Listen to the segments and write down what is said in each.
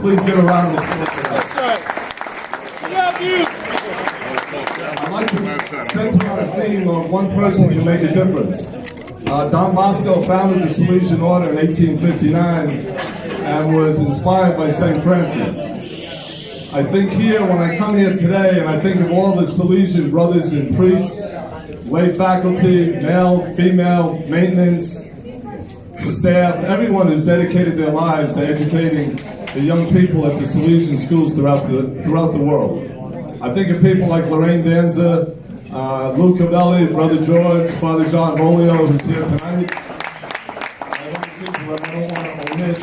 Please give a round of applause for that. I'd like to center on a theme of one person can make a difference. Don Bosco founded the Salesian Order in 1859 and was inspired by St. Francis. I think here, when I come here today, and I think of all the Salesian brothers and priests, lay faculty, male, female, maintenance, staff, everyone who's dedicated their lives to educating the young people at the Salesian schools throughout the world. I think of people like Lorraine Danza, Lou Cavelli, Brother George, Father John Molio, who's here tonight. I don't want to omit.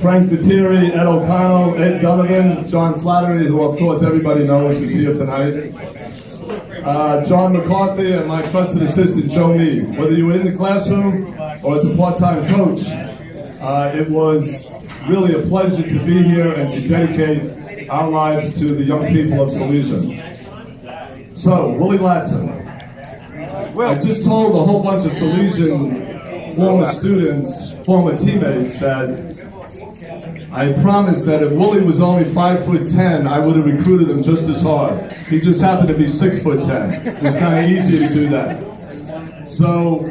Frank Viteri, Ed O'Connell, Ed Donovan, John Flattery, who of course everybody knows is here tonight. John McCarthy and my trusted assistant, Joe Meade. Whether you were in the classroom or as a part-time coach, it was really a pleasure to be here and to dedicate our lives to the young people of Salesain. So, Willie Latson. I just told a whole bunch of Salesain former students, former teammates, that I promised that if Willie was only 5'10", I would have recruited him just as hard. He just happened to be 6'10". It was kind of easy to do that. So,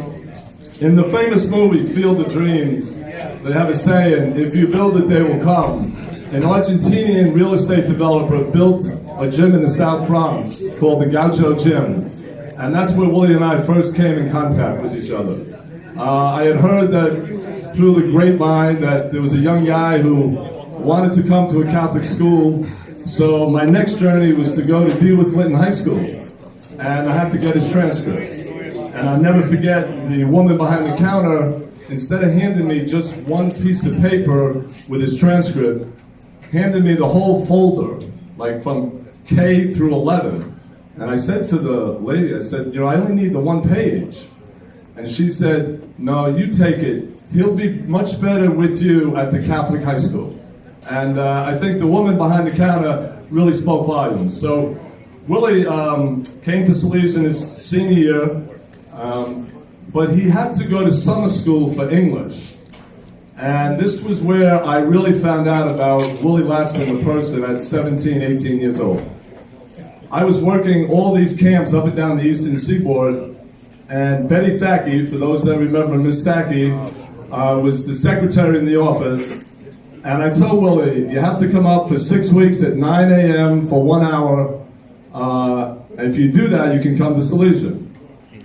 in the famous movie Field of Dreams, they have a saying, if you build it, they will come. An Argentinian real estate developer built a gym in the South Bronx called the Gaucho Gym. And that's where Willie and I first came in contact with each other. I had heard that through the grapevine that there was a young guy who wanted to come to a Catholic school. So my next journey was to go to DeWitt Clinton High School. And I had to get his transcript. And I'll never forget the woman behind the counter, instead of handing me just one piece of paper with his transcript, handed me the whole folder, like from K through 11. And I said to the lady, I said, I only need the one page. And she said, no, you take it. He'll be much better with you at the Catholic high school. And I think the woman behind the counter really spoke volumes. So Willie came to Salesain his senior year, but he had to go to summer school for English. And this was where I really found out about Willie Latson, the person, at 17, 18 years old. I was working all these camps up and down the Eastern Seaboard, and Betty Thackey, for those that remember Miss Thackey, was the secretary in the office. And I told Willie, you have to come up for 6 weeks at 9 a.m. for 1 hour. And if you do that, you can come to Salesain.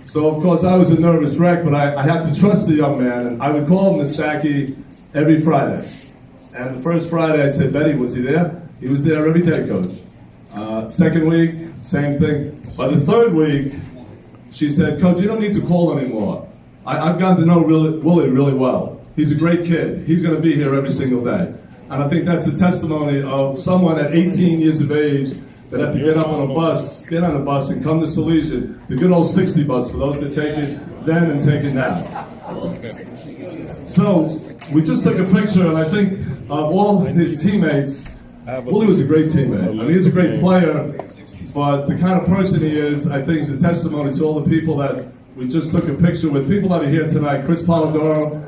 So, of course, I was a nervous wreck, but I had to trust the young man. And I would call Miss Thackey every Friday. And the first Friday, I said, Betty, was he there? He was there every day, Coach. Second week, same thing. By the third week, she said, Coach, you don't need to call anymore. I've gotten to know Willie really well. He's a great kid. He's going to be here every single day. And I think that's a testimony of someone at 18 years of age that had to get on a bus and come to Salesain, the good old 60 bus for those that take it then and take it now. So we just took a picture, and I think of all his teammates, Willie was a great teammate. I mean, he's a great player, but the kind of person he is, I think, is a testimony to all the people that we just took a picture with. People that are here tonight: Chris Polidoro,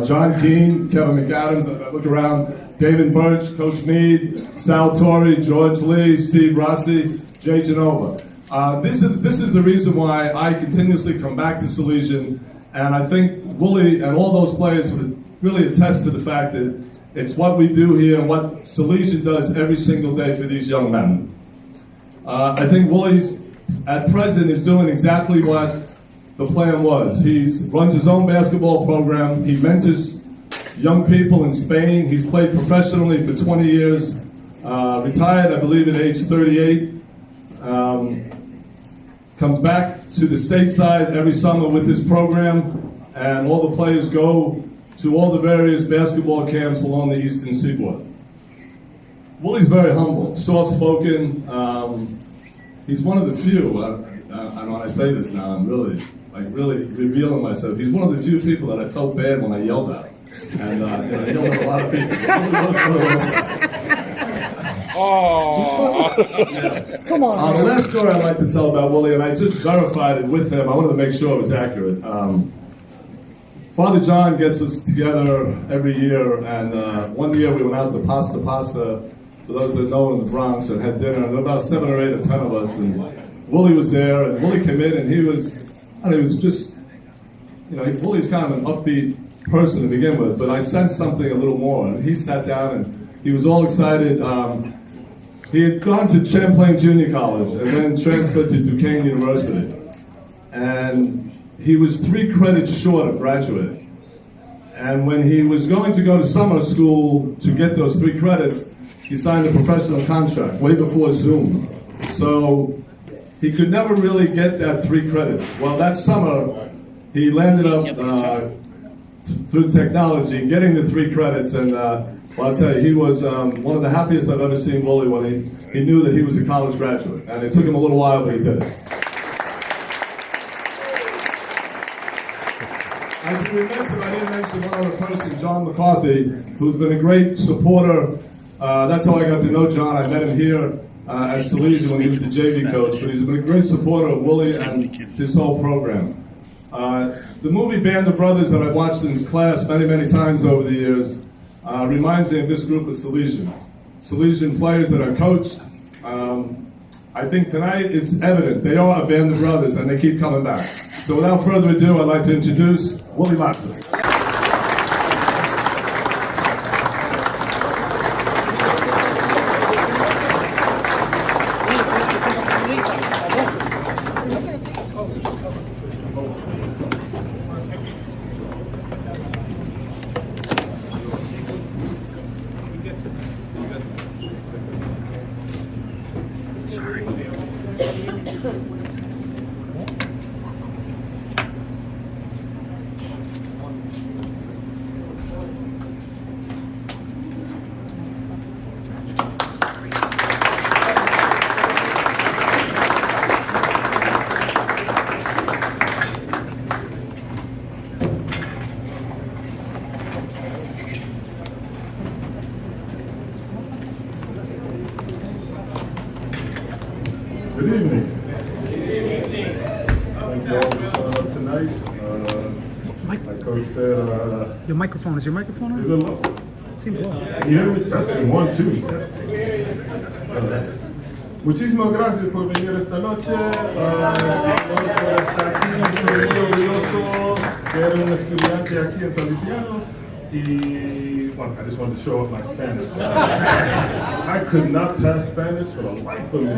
John Keane, Kevin McAdams. I look around: David Birch, Coach Meade, Sal Torrey, George Lee, Steve Rossi, Jay Genova. This is the reason why I continuously come back to Salesain, and I think Willie and all those players would really attest to the fact that it's what we do here and what Salesain does every single day for these young men. I think Willie's, at present, is doing exactly what the plan was. He runs his own basketball program. He mentors young people in Spain. He's played professionally for 20 years. Retired, I believe, at age 38. Comes back to the stateside every summer with his program, and all the players go to all the various basketball camps along the Eastern Seaboard. Willie's very humble, soft-spoken. He's one of the few, and when I say this now, I'm really revealing myself. He's one of the few people that I felt bad when I yelled at. And I yelled at a lot of people. Come on. The last story I'd like to tell about Willie, and I just verified it with him. I wanted to make sure it was accurate. Father John gets us together every year, and one year we went out to Pasta, for those that know, in the Bronx, and had dinner. And there were about 7 or 8 or 10 of us, and Willie was there, and Willie came in, and he was just, Willie's kind of an upbeat person to begin with, but I sensed something a little more. And he sat down, and he was all excited. He had gone to Champlain Junior College, and then transferred to Duquesne University. And he was 3 credits short of graduating. And when he was going to go to summer school to get those 3 credits, he signed a professional contract way before Zoom. So he could never really get that 3 credits. Well, that summer, he landed up through technology getting the 3 credits. And well, I'll tell you, he was one of the happiest I've ever seen Willie when he knew that he was a college graduate. And it took him a little while, but he did it. I'd be remiss if I didn't mention one other person, John McCarthy, who's been a great supporter. That's how I got to know John. I met him here at Salesain when he was the JV coach, but he's been a great supporter of Willie and his whole program. The movie Band of Brothers that I've watched in his class many, many times over the years reminds me of this group of Salesian players that are coached. I think tonight it's evident they are a band of brothers and they keep coming back. So without further ado, I'd like to introduce Willie Lasser. Good evening. Thank you all tonight. Like Coach said, your microphone, is your microphone on? is it low? Seems low. Yeah, testing, 1, 2, testing. Muchísimas gracias por venir esta noche. Estoy orgulloso de ser un estudiante aquí en Salesianos. Well, I just wanted to show off my Spanish. I could not pass Spanish for the life of me.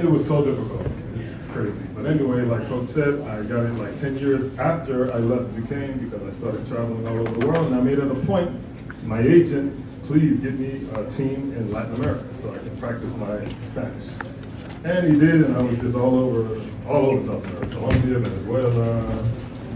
It was so difficult. It's crazy. But anyway, like Coach said, I got it like 10 years after I left Duquesne because I started traveling all over the world. And I made it a point, my agent, please get me a team in Latin America so I can practice my Spanish. And he did, and I was just all over South America, Colombia, Venezuela,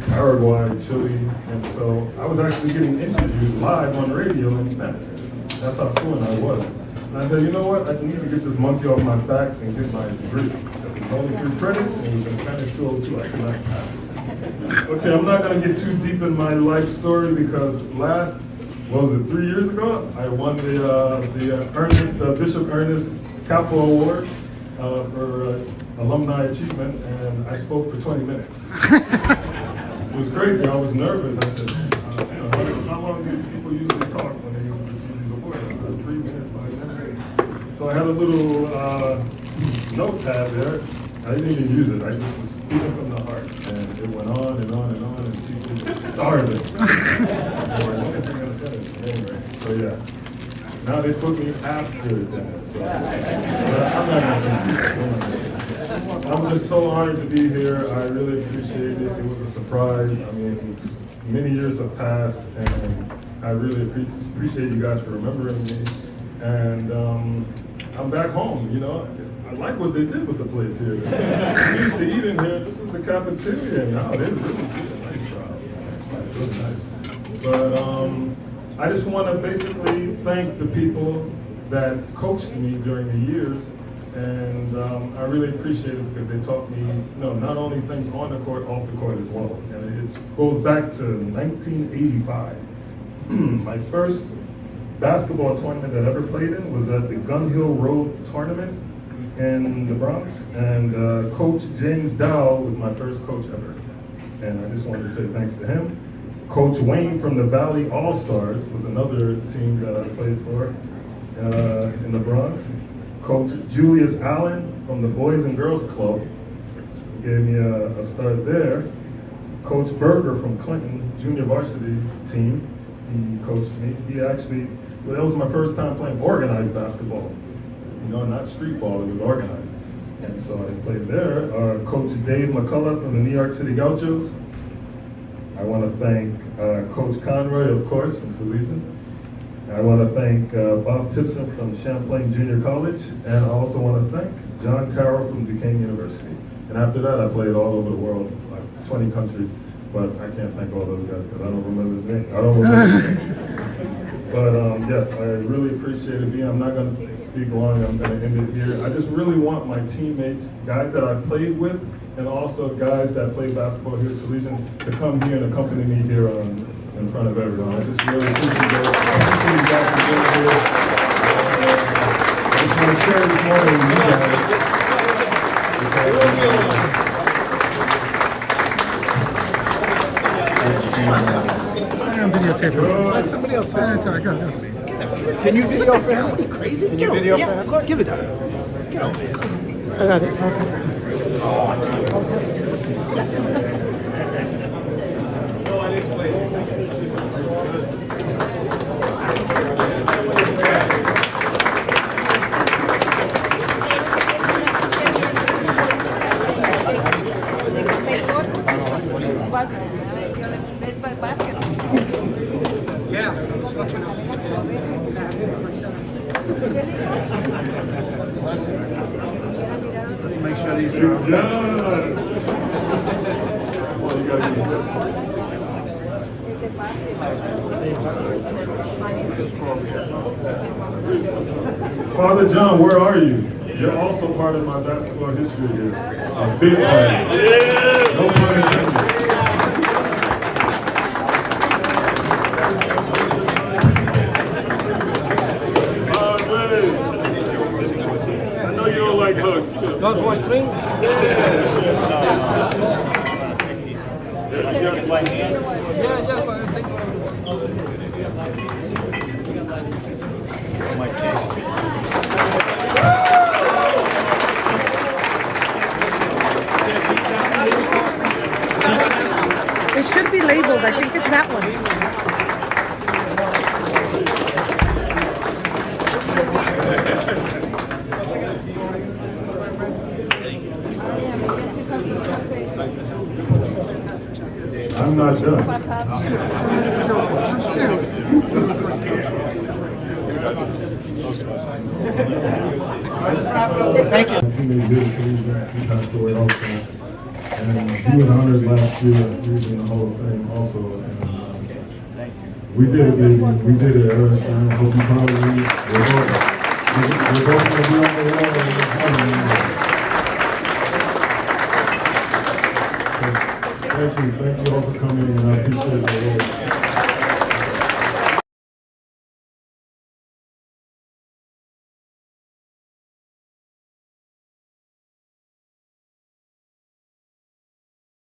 Paraguay, Chile, and so I was actually getting interviewed live on the radio in Spanish. That's how fluent I was. And I said, you know what, I need to get this monkey off my back and get my degree. Because it's only 3 credits, and it was in Spanish 202, I could not pass it. Okay, I'm not going to get too deep in my life story because what was it, 3 years ago, I won the Bishop Ernest Capo Award for Alumni Achievement, and I spoke for 20 minutes. It was crazy. I was nervous. I said, how long do these people usually talk when they receive these awards? 3 minutes, 5 minutes. So I had a little notepad there. I didn't even use it. I just was speaking from the heart. And it went on and on and on, and people just started. Anyway, so yeah. Now they put me after that. So I'm not going to I'm just so honored to be here. I really appreciate it. It was a surprise. I mean, many years have passed, and I really appreciate you guys for remembering me. And I'm back home, you know. I like what they did with the place here. We used to eat in here. This is the cafeteria, and now they really did a nice job. It's really nice. But I just want to basically thank the people that coached me during the years. And I really appreciate it because they taught me, not only things on the court, off the court as well. And it goes back to 1985. My first basketball tournament that I ever played in was at the Gun Hill Road tournament in the Bronx. And Coach James Dow was my first coach ever. and I just wanted to say thanks to him. Coach Wayne from the Valley All-Stars was another team that I played for in the Bronx. Coach Julius Allen from the Boys and Girls Club gave me a start there. Coach Berger from Clinton Junior Varsity team, he coached me. Well, that was my first time playing organized basketball. You know, not street ball, it was organized. And so I played there. Coach Dave McCullough from the New York City Gauchos. I want to thank Coach Conroy, of course, from Salesain. I want to thank Bob Tipson from Champlain Junior College. And I also want to thank John Carroll from Duquesne University. And after that, I played all over the world, like 20 countries. But I can't thank all those guys because I don't remember the name. I don't remember the name. But yes, I really appreciate it being. I'm not going to speak long. I'm going to end it here. I just really want my teammates, guys that I played with, and also guys that play basketball here at Salesain, to come here and accompany me here in front of everyone. I just really appreciate it. Thank you guys for being here. I just want to share this morning with you guys. I'm videotaping. Let somebody else film. It's all right, go. Can you video for him? Are you crazy? Can you video for him? Of course. Give it to him. Get over. Let's make sure these Good job. Well, you gotta use it. Father John, where are you? You're also part of my basketball history here. A big part. No pun intended. I know you don't like hugs. Those white cream? Yeah, but I think It should be labeled. I think it's that one. I'm not done. Thank you. My teammate did he passed away also. And he was honored last year, he was in the Hall of Fame also. And, we did it, baby. We did it, Eric. I hope you proud of me. We're both going to be on the wall and thank you all for coming, and I appreciate it.